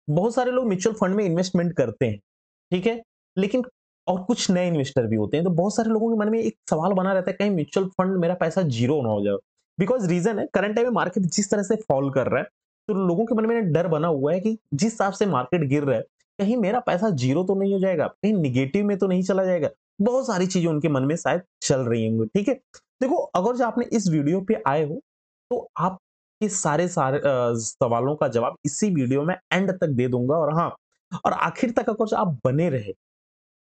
बहुत सारे लोग म्यूचुअल फंड में इन्वेस्टमेंट करते हैं, ठीक है? लेकिन और कुछ नए इन्वेस्टर भी होते हैं, तो बहुत सारे लोगों के मन में एक सवाल बना रहता है, कहीं म्यूचुअल फंड मेरा पैसा ज़ीरो ना हो जाए। बिकॉज़ रीज़न है, करंट टाइम में मार्केट जिस तरह से फॉल कर रहा है, तो लोगों के मन में ना डर बना हुआ है कि जिस हिसाब से मार्केट गिर रहा है, कहीं मेरा पैसा ज़ीरो तो नहीं हो जाएगा, कहीं नेगेटिव में तो नहीं चला जाएगा। बहुत सारी चीज़ें उनके मन में शायद चल रही होंगी, ठीक है? देखो, अगर जो आपने इस वीडियो पे आए हो, तो आप इस सारे सारे सवालों का जवाब इसी वीडियो में एंड तक दे दूँगा। और हाँ, और आखिर तक अगर जो आप बने रहे,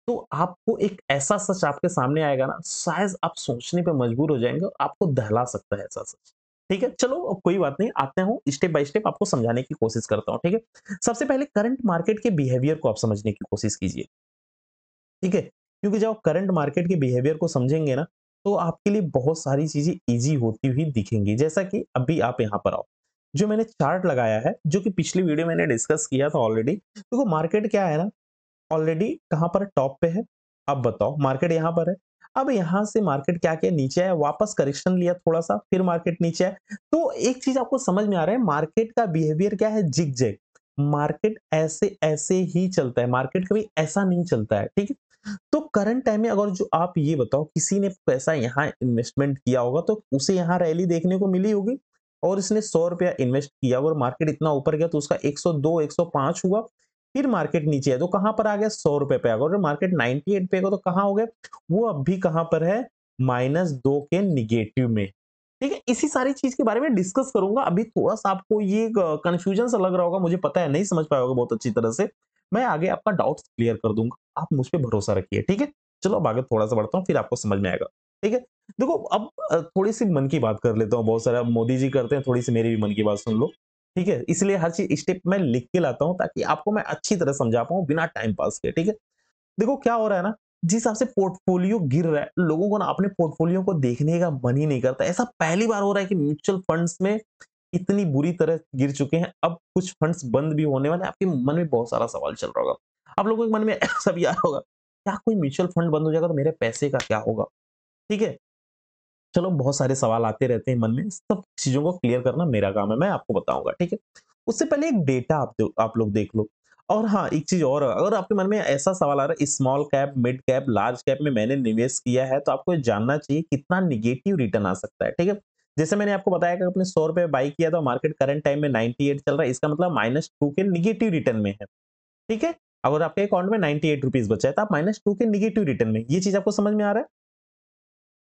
तो आपको एक ऐसा सच आपके सामने आएगा ना, शायद आप सोचने पे मजबूर हो जाएँगे और आपको दहला सकता है ऐसा सच। ठीक है? चलो अब कोई बात नहीं, आते हैं स्टेप बाय स्टेप आपको समझाने की कोशिश करता हूँ, ठीक है? सबसे पहले करंट मार्केट के बिहेवियर को आप समझने की कोशिश कीजिए, ठीक है? क्योंकि जब आप करंट मार्केट के बिहेवियर को समझेंगे ना, तो आपके लिए बहुत सारी चीज़ें ईज़ी होती हुई दिखेंगी। जैसा कि अभी आप यहाँ पर आओ, जो मैंने चार्ट लगाया है, जो कि पिछली वीडियो मैंने डिस्कस किया था ऑलरेडी। देखो, मार्केट क्या है ना, ऑलरेडी कहाँ पर टॉप पे है? अब बताओ, मार्केट यहाँ पर है। अब यहाँ से मार्केट क्या किया, नीचे आया, वापस करेक्शन लिया थोड़ा-सा, फिर मार्केट नीचे आया। तो एक चीज़ आपको समझ में आ रहा है, मार्केट का बिहेवियर क्या है, ज़िग-ज़ैग। मार्केट ऐसे-ऐसे ही चलता है, मार्केट कभी ऐसा नहीं चलता है, ठीक है? तो करंट टाइम में अगर जो आप ये बताओ, किसी ने पैसा यहाँ इन्वेस्टमेंट किया होगा, तो उसे यहाँ रैली देखने को मिली होगी, और इसने ₹100 इन्वेस्ट किया और मार्केट इतना ऊपर गया तो उसका 102, 105 हुआ। फिर मार्केट नीचे है तो कहाँ पर आ गया, ₹100 पे आ गया। और मार्केट 98 पे गया तो कहाँ हो गया, वो अब भी कहाँ पर है, -2 के नेगेटिव में। ठीक है, इसी सारी चीज के बारे में डिस्कस करूंगा। अभी थोड़ा सा आपको ये कंफ्यूजन सा लग रहा होगा, मुझे पता है नहीं समझ पाए होगे बहुत अच्छी तरह से। मैं आगे आपका डाउट्स क्लियर कर दूंगा, आप मुझ पे भरोसा रखिए, ठीक है? चलो अब आगे थोड़ा सा बढ़ता हूँ, फिर आपको समझ में आएगा, ठीक है? देखो, अब थोड़ी सी मन की बात कर लेता हूँ। बहुत सारा मोदी जी करते हैं, थोड़ी सी मेरी भी मन की बात सुन लो, ठीक है? इसलिए हर चीज़ स्टेप मैं लिख के लाता हूँ, ताकि आपको मैं अच्छी तरह समझा पाऊँ बिना टाइम पास के, ठीक है? देखो क्या हो रहा है ना, जिस हिसाब से पोर्टफोलियो गिर रहा है, लोगों को ना अपने पोर्टफोलियो को देखने का मन ही नहीं करता। ऐसा पहली बार हो रहा है कि म्यूचुअल फंड्स में इतनी बुरी तरह गिर चुके हैं। अब कुछ फंड्स बंद भी होने वाले हैं। आपके मन में बहुत सारा सवाल चल रहा होगा। आप लोगों के मन में ऐसा भी आ रहा होगा, क्या कोई म्यूचुअल फंड बंद हो जाएगा तो मेरे पैसे का क्या होगा? ठीक है? चलो, बहुत सारे सवाल आते रहते हैं मन में, सब चीज़ों को क्लियर करना मेरा काम है, मैं आपको बताऊँगा, ठीक है? उससे पहले एक डेटा आप लोग देख लो। और हाँ, एक चीज़ और, अगर आपके मन में ऐसा सवाल आ रहा है, small cap, mid cap, large cap में मैंने निवेश किया है, तो आपको ये जानना चाहिए कितना नेगेटिव रिटर्न आ सकता है, ठीक है? जैसे मैंने आपको बताया कि आपने ₹100 बाय किया था, मार्केट करंट टाइम में 98 चल रहा है, इसका मतलब -2 के नेगेटिव रिटर्न में है, ठीक है? अगर आपके अकाउंट में ₹98 बचा है, तो आप -2 के नेगेटिव रिटर्न में, ये चीज़ आपको समझ में आ रहा है?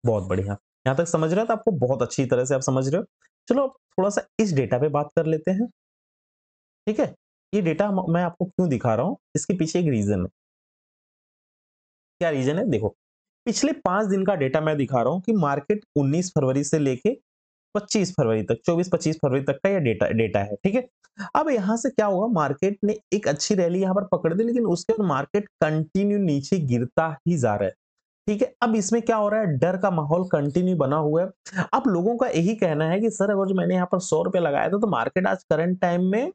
बहुत बढ़िया। यहाँ तक समझ रहे हो तो आपको बहुत अच्छी तरह से आप समझ रहे हो। चलो अब थोड़ा-सा इस डेटा पे बात कर लेते हैं, ठीक है? ये डेटा मैं आपको क्यों दिखा रहा हूँ, इसके पीछे एक रीज़न है। क्या रीज़न है? देखो, पिछले 5 दिन का डेटा मैं दिखा रहा हूँ कि मार्केट 19 फरवरी से लेके 25 फरवरी तक, 24-25 फरवरी तक का ये डेटा डेटा है, ठीक है? अब यहाँ से क्या हुआ, मार्केट ने एक अच्छी रैली यहाँ पर पकड़ ली, लेकिन उसके बाद मार्केट कंटिन्यू नीचे गिरता ही जा रहा है। ठीक है, अब इसमें क्या हो रहा है, डर का माहौल कंटिन्यू बना हुआ है। अब लोगों का यही कहना है कि सर, अगर जो मैंने यहाँ पर ₹100 लगाया था, तो मार्केट आज करंट टाइम में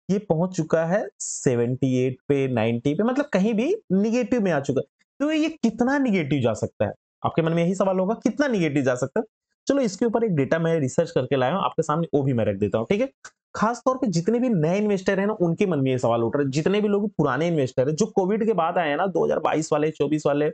ये पहुंच चुका है 78 पे, 90 पे, मतलब कहीं भी निगेटिव में आ चुका है। तो ये कितना निगेटिव जा सकता है? आपके मन में यही सवाल होगा, कितना निगेटिव जा सकता है? चलो, इसके ऊपर एक डेटा मैं रिसर्च करके लाया हूँ, आपके सामने वो भी मैं रख देता हूँ, ठीक है? खास तौर पे जितने भी नए इन्वेस्टर हैं ना, उनके मन में ये सवाल उठ रहा है। जितने भी लोग पुराने इन्वेस्टर हैं, जो कोविड के बाद आए हैं ना, 2022 वाले, 24 वाले,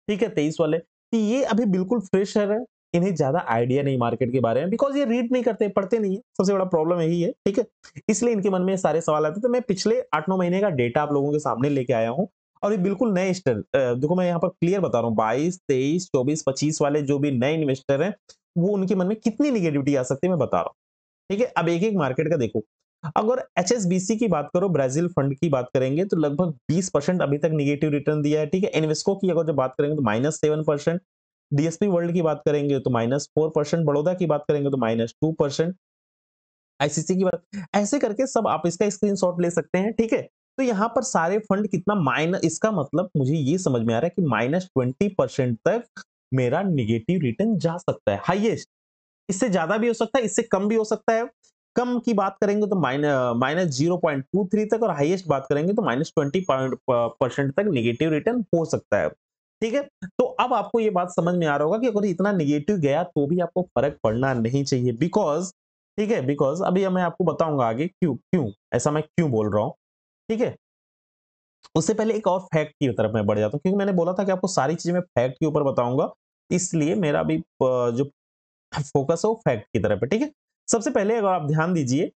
ठीक है, 23 वाले, कि ये अभी बिल्कुल फ्रेशर है। इन्हें ज़्यादा आइडिया नहीं मार्केट के बारे में, बिकॉज़ ये रीड नहीं करते, पढ़ते नहीं है। सबसे बड़ा प्रॉब्लम यही है, ठीक है? इसलिए इनके मन में ये सारे सवाल आते हैं। तो मैं पिछले 8-9 महीने का डेटा आप लोगों के सामने लेके आया हूँ, और ये बिल्कुल नए देखो, मैं यहाँ पर क्लियर बता रहा हूँ, 22, 23, 24, 25 वाले जो भी नए इन्वेस्टर हैं, वो उनके मन में कितनी नेगेटिविटी आ सकती है, मैं बता रहा हूँ। ठीक है? अब एक-एक मार्केट का देखो। अगर एचएसबीसी की बात करो, ब्राज़ील फंड की बात करेंगे, तो लगभग 20% अभी तक नेगेटिव रिटर्न दिया है, ठीक है? इन्वेस्को की अगर जब बात करेंगे तो -7%, डीएसपी वर्ल्ड की बात करेंगे तो -4%, बड़ौदा की बात करेंगे तो -2%, आईसीसी की बात, ऐसे करके सब आप इसका स्क्रीनशॉट ले सकते हैं, ठीक है? तो यहाँ पर सारे फंड कितना इसका मतलब मुझे ये समझ में आ रहा है कि -20% तक मेरा नेगेटिव रिटर्न जा सकता है, हाईएस्ट। इससे ज़्यादा भी हो सकता है, इससे कम भी हो सकता है। कम की बात करेंगे तो माइनस 0.23 तक, और हाईएस्ट बात करेंगे तो -20% तक नेगेटिव रिटर्न हो सकता है। ठीक है? तो अब आपको ये बात समझ में आ रहा होगा कि अगर इतना नेगेटिव गया तो भी आपको फ़र्क पड़ना नहीं चाहिए, बिकॉज़, ठीक है? बिकॉज़ अभी मैं आपको बताऊँगा आगे क्यों ऐसा मैं क्यों बोल रहा हूँ। ठीक है? उससे पहले एक और फैक्ट की तरफ मैं बढ़ जाता हूँ, क्योंकि मैंने बोला था कि आपको सारी चीज़ें मैं फैक्ट के ऊपर बताऊँगा, इसलिए मेरा भी जो फोकस है वो फैक्ट की तरफ है, ठीक है? सबसे पहले अगर आप ध्यान दीजिए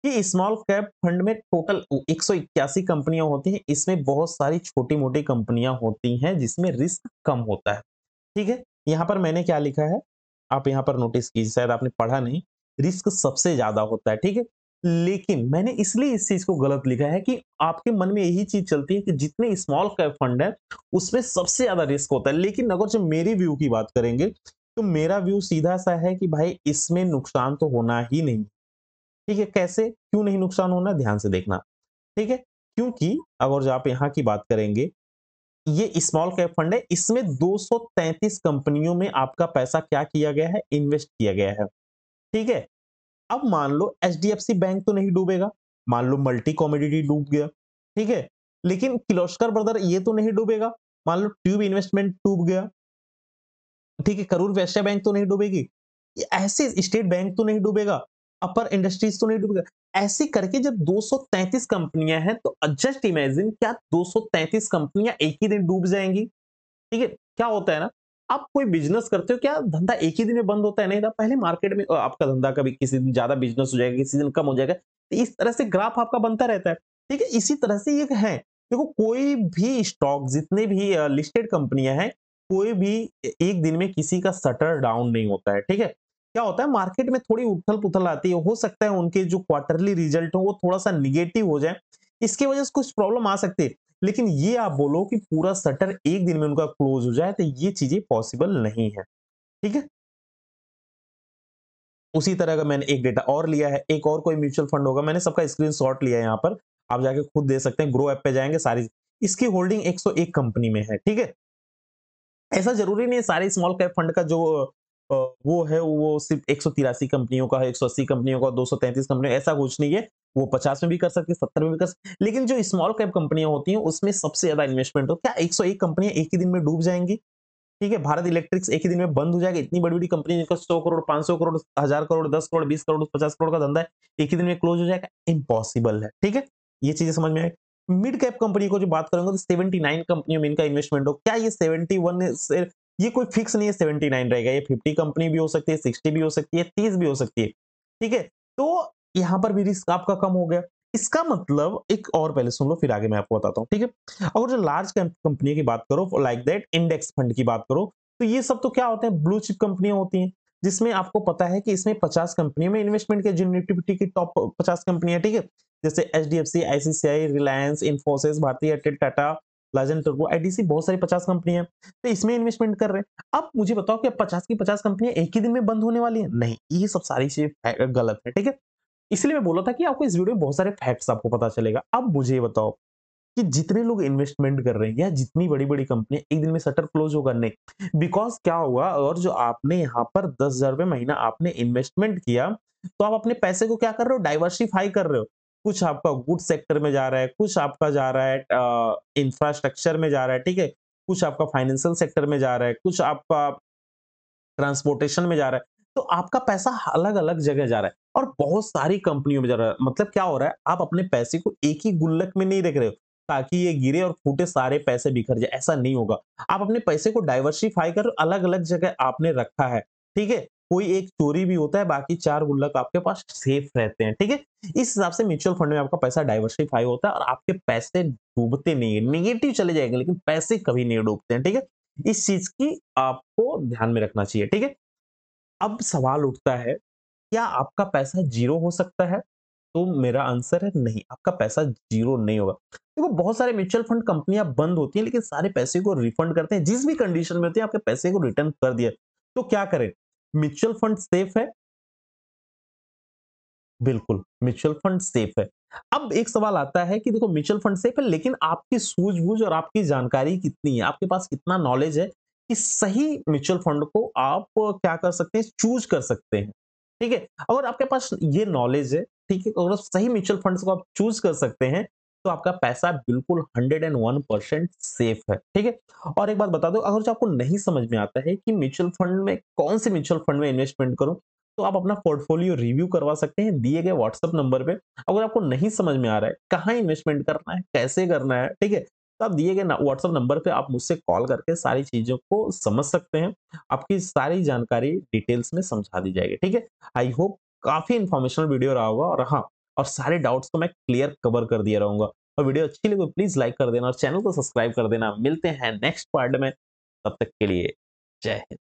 कि स्मॉल कैप फंड में टोटल 181 कंपनियां होती हैं, इसमें बहुत सारी छोटी-मोटी कंपनियां होती हैं जिसमें रिस्क कम होता है, ठीक है? यहाँ पर मैंने क्या लिखा है, आप यहाँ पर नोटिस कीजिए, शायद आपने पढ़ा नहीं, रिस्क सबसे ज़्यादा होता है, ठीक है? लेकिन मैंने इसलिए इस चीज़ को गलत लिखा है कि आपके मन में यही चीज़ चलती है कि जितने स्मॉल कैप फंड है, उसमें सबसे ज़्यादा रिस्क होता है। लेकिन अगर जो मेरी व्यू की बात करेंगे, तो मेरा व्यू सीधा-सा है कि भाई इसमें नुकसान तो होना ही नहीं, ठीक है? कैसे? क्यों नहीं नुकसान होना? ध्यान से देखना, ठीक है? क्योंकि अगर जो आप यहाँ की बात करेंगे, ये स्मॉल कैप फंड है, इसमें 233 कंपनियों में आपका पैसा क्या किया गया है? इन्वेस्ट किया गया है, ठीक है? अब मान लो एचडीएफसी बैंक तो नहीं डूबेगा, मान लो मल्टी कमोडिटी डूब गया, ठीक है? लेकिन किर्लोस्कर ब्रदर ये तो नहीं डूबेगा, मान लो ट्यूब इन्वेस्टमेंट डूब गया, ठीक है? करूर वैश्य बैंक तो नहीं डूबेगी, ये ऐसे स्टेट बैंक तो नहीं डूबेगा, अपर इंडस्ट्रीज तो नहीं डूबेगा। ऐसे करके जब 233 कंपनियां हैं, तो जस्ट इमेजिन क्या 233 कंपनियां एक ही दिन डूब जाएंगी? ठीक है? क्या होता है ना, आप कोई बिज़नेस करते हो, क्या धंधा एक ही दिन में बंद होता है? नहीं था। पहले मार्केट में आपका धंधा कभी किसी दिन ज़्यादा बिज़नेस हो जाएगा, किसी दिन कम हो जाएगा। तो इस तरह से ग्राफ आपका बनता रहता है। ठीक है? इसी तरह से ये है। देखो कोई भी स्टॉक जितने भी लिस्टेड कंपनियाँ हैं, कोई भी एक दिन में किसी का शटर डाउन नहीं होता है। ठीक है? क्या होता है, मार्केट में थोड़ी उथल-पुथल आती है। हो सकता है उनके जो क्वार्टरली रिजल्ट हो वो थोड़ा-सा नेगेटिव हो जाए। इसकी वजह से कुछ प्रॉब्लम आ सकती है। लेकिन ये आप बोलो कि पूरा शटर एक दिन में उनका क्लोज हो जाए, तो ये चीजें पॉसिबल नहीं है, ठीक है? उसी तरह का मैंने एक डेटा और लिया है, एक और कोई म्यूचुअल फंड होगा, मैंने सबका स्क्रीनशॉट लिया है यहाँ पर, आप जाके खुद दे सकते हैं, ग्रो ऐप पे जाएंगे सारी, इसकी होल्डिंग 101 कंपनी में है, ठीक है? ऐसा जरूरी नहीं है सारे स्मॉल कैप फंड का जो अ, वो है वो सिर्फ 183 कंपनियों का है, 180 कंपनियों का, 233 कंपनियों, ऐसा कुछ नहीं है। वो 50 में भी कर सकते हैं, 70 में भी कर सकते, लेकिन जो स्मॉल कैप कंपनियां होती हैं उसमें सबसे ज्यादा इन्वेस्टमेंट हो। क्या 101 कंपनियां एक ही दिन में डूब जाएंगी? ठीक है, भारत इलेक्ट्रिक्स एक ही दिन में बंद हो जाएगा? इतनी बड़ी बड़ी कंपनी जिनका 100 करोड़, 500 करोड़, 1000 करोड़, 10 करोड़, 20 करोड़, 50 करोड़ का धंधा है, एक ही दिन में क्लोज हो जाएगा? इम्पॉसिबल है, ठीक है? ये चीजें समझ में आए। मिड कैप कंपनी को जो बात करेंगे तो 79 कंपनियों में इनका इन्वेस्टमेंट हो। क्या ये 71 से, ये कोई फिक्स नहीं है 79 रहेगा, ये 50 कंपनी भी हो सकती है, 60 भी हो सकती है, 30 भी हो सकती है, ठीक है? तो यहाँ पर भी रिस्क आपका कम हो गया। इसका मतलब एक और पहले सुन लो, फिर आगे मैं आपको बताता हूँ, ठीक है? अगर जो लार्ज कंपनी की बात करो, लाइक दैट इंडेक्स फंड की बात करो, तो ये सब तो क्या होते हैं, ब्लू चिप कंपनियां होती हैं, जिसमें आपको पता है कि इसमें 50 कंपनियों में इन्वेस्टमेंट किया, जो निफ्टी की टॉप 50 कंपनियां, ठीक है? जैसे एचडीएफसी, आईसीसीआई, रिलायंस, इन्फोसिस, भारतीय एयरटेल, टाटा, लार्जन टर्बो, आईडीसी, बहुत सारी 50 कंपनियां, तो इसमें इन्वेस्टमेंट कर रहे हैं। अब मुझे बताओ कि 50 की 50 कंपनियां एक ही दिन में बंद होने वाली है? नहीं, ये सब सारी चीजें गलत है, ठीक है? इसलिए मैं बोला था कि आपको इस वीडियो में बहुत सारे फैक्ट्स आपको पता चलेगा। अब मुझे ये बताओ कि जितने लोग इन्वेस्टमेंट कर रहे हैं या जितनी बड़ी-बड़ी कंपनी एक दिन में शटर क्लोज होगा? नहीं। बिकॉज़ क्या हुआ, और जो आपने यहाँ पर ₹10,000 महीना आपने इन्वेस्टमेंट किया, तो आप अपने पैसे को क्या कर रहे हो? डाइवर्सिफ़ाई कर रहे हो। कुछ आपका गुड्स सेक्टर में जा रहा है, कुछ आपका जा रहा है इंफ्रास्ट्रक्चर में जा रहा है, ठीक है? कुछ आपका फाइनेंशियल सेक्टर में जा रहा है, कुछ आपका ट्रांसपोर्टेशन में जा रहा है, तो आपका पैसा अलग-अलग जगह जा रहा है और बहुत सारी कंपनियों में जा रहा है। मतलब क्या हो रहा है, आप अपने पैसे को एक ही गुल्लक में नहीं रख रहे हो, ताकि ये गिरे और फूटे सारे पैसे बिखर जाए, ऐसा नहीं होगा। आप अपने पैसे को डाइवर्सिफ़ाई कर अलग-अलग जगह आपने रखा है, ठीक है? कोई एक चोरी भी होता है, बाकी 4 गुल्लक आपके पास सेफ रहते हैं, ठीक है? इस हिसाब से म्यूचुअल फंड में आपका पैसा डाइवर्सिफ़ाई होता है और आपके पैसे डूबते नहीं है, नेगेटिव चले जाएँगे लेकिन पैसे कभी नहीं डूबते हैं, ठीक है? इस चीज़ की आपको ध्यान में रखना चाहिए, ठीक है? अब सवाल उठता है, क्या आपका पैसा ज़ीरो हो सकता है? तो मेरा आंसर है नहीं, आपका पैसा ज़ीरो नहीं होगा। देखो बहुत सारे म्यूचुअल फंड कंपनियाँ बंद होती हैं, लेकिन सारे पैसे को रिफंड करते हैं, जिस भी कंडीशन में होती है आपके पैसे को रिटर्न कर दिया। तो क्या करें? म्यूचुअल फंड सेफ है? बिल्कुल, म्यूचुअल फंड सेफ है। अब एक सवाल आता है कि देखो म्यूचुअल फंड सेफ है, लेकिन आपकी सूझबूझ और आपकी जानकारी कितनी है? आपके पास कितना नॉलेज है कि सही म्यूचुअल फंड को आप क्या कर सकते हैं, चूज़ कर सकते हैं, ठीक है? अगर आपके पास ये नॉलेज है, ठीक है, अगर आप सही म्यूचुअल फंड्स को आप चूज़ कर सकते हैं, तो आपका पैसा बिल्कुल 101% सेफ है, ठीक है? और एक बात बता दूँ, अगर जो आपको नहीं समझ में आता है कि म्यूचुअल फंड में कौन से म्यूचुअल फंड में इन्वेस्टमेंट करूँ, तो आप अपना पोर्टफोलियो रिव्यू करवा सकते हैं दिए गए व्हाट्सएप नंबर पे। अगर आपको नहीं समझ में आ रहा है, कहाँ इन्वेस्टमेंट करना है, कैसे करना है, ठीक है? तो आप दिए गए व्हाट्सएप नंबर पे आप मुझसे कॉल करके सारी चीज़ों को समझ सकते हैं। आपकी सारी जानकारी डिटेल्स में समझा दी जाएगी, ठीक है? आई होप काफ़ी इन्फॉर्मेशनल वीडियो रहा होगा और हाँ, और सारे डाउट्स को मैं क्लियर कवर कर दिया रहूँगा। और वीडियो अच्छी लगी तो प्लीज़ लाइक कर देना और चैनल को सब्सक्राइब कर देना। मिलते हैं नेक्स्ट पार्ट में, तब तक के लिए जय हिंद।